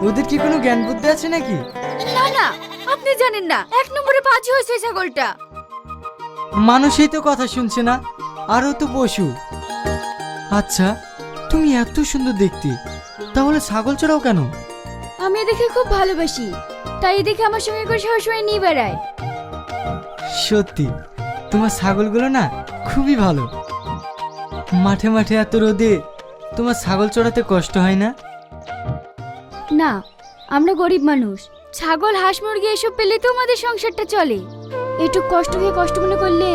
ওদের কি কোনো জ্ঞান বুদ্ধি আছে নাকি? না না, আপনি জানেন না, 1 নম্বরে বাজি হয়েছে এই ছাগলটা। মানুষই তো কথা শুনছে না, আরও তো পশু। আচ্ছা, তুমি এত সুন্দর দেখতে, তাহলে ছাগল চড়াও কেন? আমি এদেরকে খুব ভালোবাসি, তাই এদেরকে আমার সঙ্গে করে সবসময় নিয়ে বেড়াই। সত্যি তোমার ছাগলগুলো না খুবই ভালো। মাঠে মাঠে এত রোদে তোমার ছাগল চড়াতে কষ্ট হয় না? না, আমরা গরিব মানুষ, ছাগল হাঁস মুরগি এসব পেলে তো আমাদের সংসারটা চলে। একটু কষ্ট হয়ে কষ্ট মনে করলে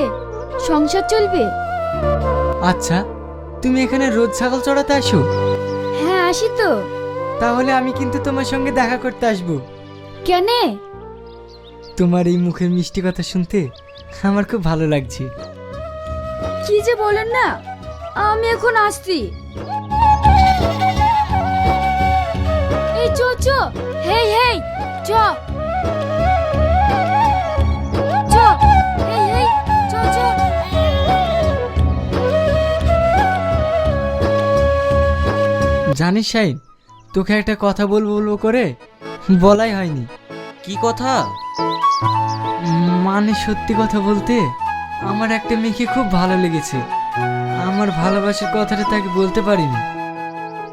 সংসার চলবে? আচ্ছা, তুমি এখানে রোজ ছাগল চড়াতে আসো? হ্যাঁ, আসি তো। তাহলে আমি কিন্তু তোমার সঙ্গে দেখা করতে আসবো। কেনে? তোমার এই মুখের মিষ্টি কথা শুনতে আমার খুব ভালো লাগছে। কি যে বলেন না, আমি এখন আসছি। এই চো চো, হেই হেই, চো চো, হেই হেই, চো চো। জানিস শাইন, তোকে একটা কথা বলবো বলবো করে বলাই হয়নি। কি কথা? মানে সত্যি কথা বলতে, আমার একটা মেয়েকে খুব ভালো লেগেছে। আমার ভালোবাসার কথাটা তাকে বলতে পারিনি।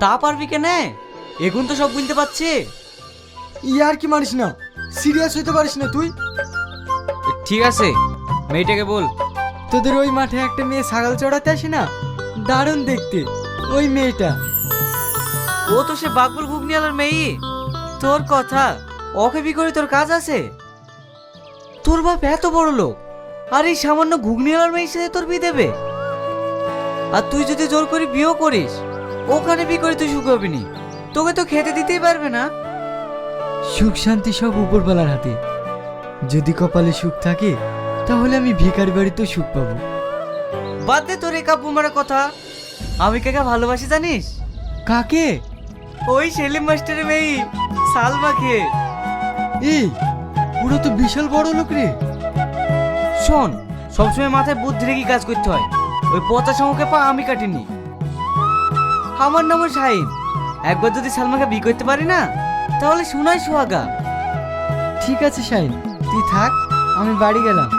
তা পারবি কেনে? এখন তো সব বুঝতে পারছি। ইয়ার কি মানিস না, সিরিয়াস হইতে পারিস না তুই? ঠিক আছে, মেয়েটাকে বল। তোদের ওই মাঠে একটা মেয়ে ছাগল চড়াতে আসে না, দারুণ দেখতে, ওই মেয়েটা। ও তো সে বাকবুল ঘুগনিওয়ালার মেয়ে। তোর কথা, ওকে বি করে তোর কাজ আছে? তোর বাপ এত বড় লোক, আর এই সামান্য ঘুগনিওয়ালার মেয়ের সাথে তোর বিয়ে দেবে? আর তুই যদি জোর করে বিয়েও করিস, ওখানে বি করে তুই সুখ হবি নি, তোকে তো খেতে দিতেই পারবে না। সুখ শান্তি সব উপরওয়ালার হাতে। যদি কপালে সুখ থাকে, তাহলে আমি ভিখারি বাড়িতেও সুখ পাবো। বাদ দে তোর এই কাব্য মারা কথা। আমি কাকে ভালোবাসি জানিস? কাকে? ওই সেলিম মাস্টারের মেয়ে সালমাকে। এই, ওরা তো বিশাল বড় লোক রে। শোন, সবসময় মাথায় বুদ্ধি রেখে কাজ করতে হয়। ওই পচা সমুখে পা আমি কাটিনি। আমার নাম শাহিন। একবার যদি সালমাকে বিয়ে করতে পারি না, তাহলে শোনাই সোহাগা। ঠিক আছে শাইন, তুই থাক, আমি বাড়ি গেলাম।